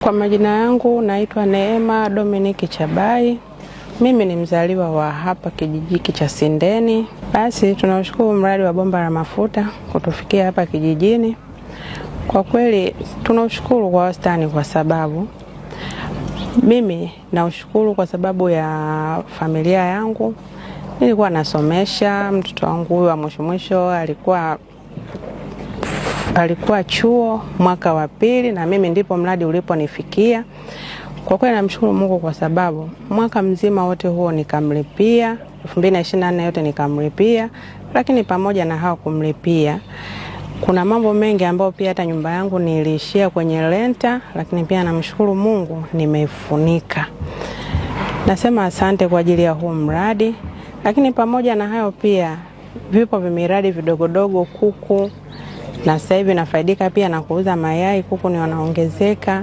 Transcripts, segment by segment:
Kwa majina yangu naitwa Neema Dominic Chabai. Mimi ni mzaliwa wa hapa kijiji cha Sindeni. Basi tunashukuru mradi wa bomba la mafuta kutufikia hapa kijijini. Kwa kweli tunashukuru kwa wastani, kwa sababu mimi naushukuru kwa sababu ya familia yangu. Nilikuwa nasomesha mtoto wangu wa mwisho alikuwa chuo mwaka wa pili, na mimi ndipo mradi uliponifikia. Kwa kweli namshukuru Mungu kwa sababu mwaka mzima wote huo nikamlipia, 2024 yote nikamlipia. Lakini pamoja na hao kumlipia, kuna mambo mengi ambayo pia hata nyumba yangu niliishia kwenye renta, lakini pia namshukuru Mungu nimeifunika. Nasema asante kwa ajili ya huu mradi. Lakini pamoja na hayo pia vipo vimiradi vidogodogo, kuku, na sasa hivi nafaidika pia na kuuza mayai. Kuku ni wanaongezeka,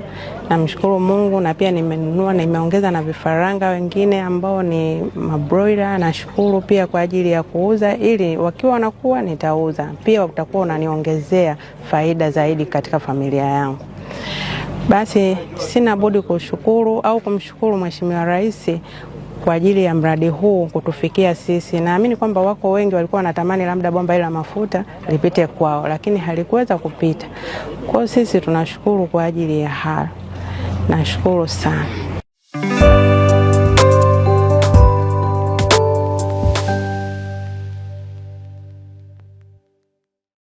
namshukuru Mungu. Na pia nimeongeza na vifaranga wengine ambao ni mabroiler. Nashukuru pia kwa ajili ya kuuza, ili wakiwa wanakuwa nitauza. Pia utakuwa unaniongezea faida zaidi katika familia yangu. Basi sina budi kushukuru au kumshukuru Mheshimiwa Rais kwa ajili ya mradi huu kutufikia sisi. Naamini kwamba wako wengi walikuwa wanatamani labda bomba hili la mafuta lipite kwao, lakini halikuweza kupita. Kwa sisi tunashukuru kwa ajili ya haya. Nashukuru sana.